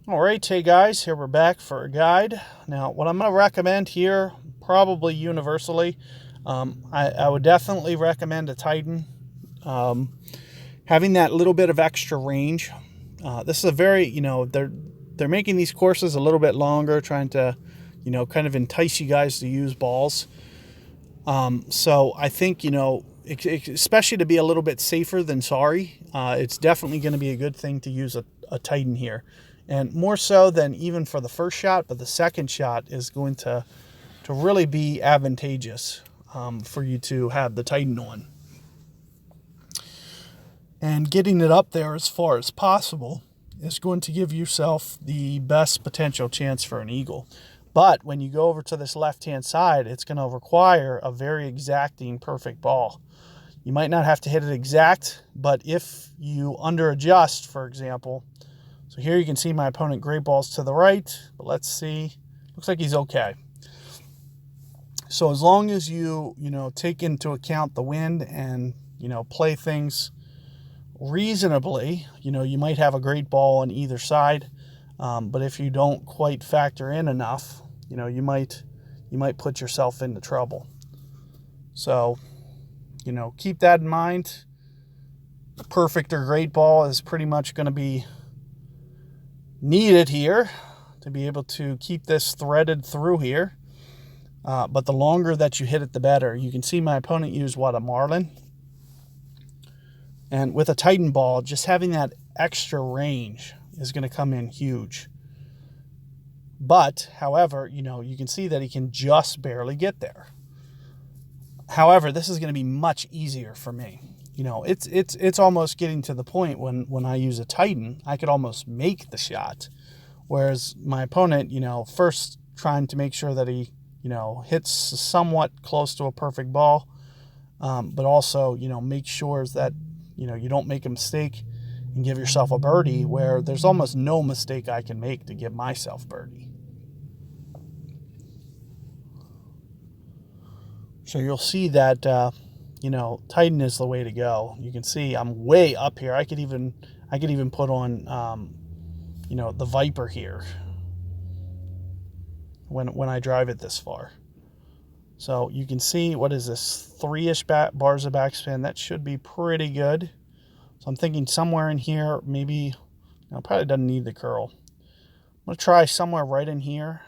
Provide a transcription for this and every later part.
All right, hey guys, here we're back for a guide. Now, what I'm going to recommend here, probably universally, I would definitely recommend a Titan. Um, Having that little bit of extra range. This is a very, they're making these courses a little bit longer, trying to, kind of entice you guys to use balls. So I think, especially to be a little bit safer than sorry, it's definitely going to be a good thing to use a Titan here. And more so than even for the first shot, but the second shot is going to really be advantageous for you to have the Titan on. And getting it up there as far as possible is going to give yourself the best potential chance for an eagle. But when you go over to this left-hand side, it's going to require a very exacting, perfect ball. You might not have to hit it exact, but if you under adjust, for example, so here you can see my opponent great balls to the right, but let's see, looks like he's okay. So as long as you take into account the wind and, play things reasonably, you might have a great ball on either side. But if you don't quite factor in enough, you might put yourself into trouble. So, keep that in mind. A perfect or great ball is pretty much going to be needed here to be able to keep this threaded through here. But the longer that you hit it, the better. You can see my opponent used, a Marlin? And with a Titan ball, just having that extra range is going to come in huge. But, however, you can see that he can just barely get there. However, this is going to be much easier for me. It's almost getting to the point when I use a Titan, I could almost make the shot. Whereas my opponent, first trying to make sure that he, hits somewhat close to a perfect ball, but also, make sure that, you don't make a mistake and give yourself a birdie, where there's almost no mistake I can make to give myself birdie. So you'll see that, Titan is the way to go. You can see I'm way up here. I could even put on, the Viper here when I drive it this far. So you can see, what is this, 3-ish bars of backspin? That should be pretty good. So I'm thinking somewhere in here, maybe, probably doesn't need the curl. I'm going to try somewhere right in here,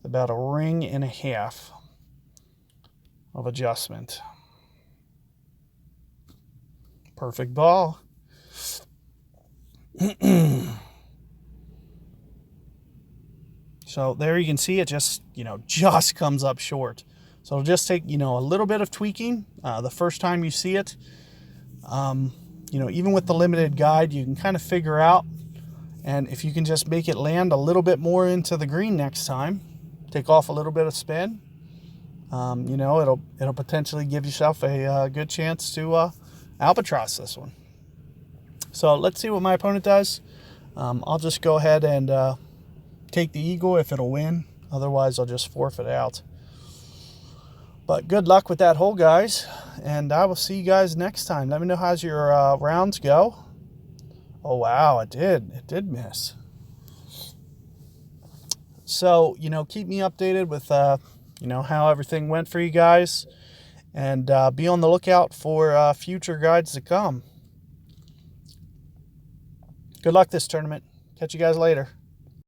about a ring and a half of adjustment. Perfect ball. So there you can see it just comes up short. So it'll just take, a little bit of tweaking the first time you see it. Even with the limited guide, you can kind of figure out. And if you can just make it land a little bit more into the green next time, take off a little bit of spin, it'll potentially give yourself a good chance to albatross this one. So let's see what my opponent does. I'll just go ahead and take the eagle if it'll win. Otherwise, I'll just forfeit out. But good luck with that hole, guys. And I will see you guys next time. Let me know how's your rounds go. Oh, wow, it did. It did miss. So, keep me updated with, how everything went for you guys. And be on the lookout for future guides to come. Good luck this tournament. Catch you guys later.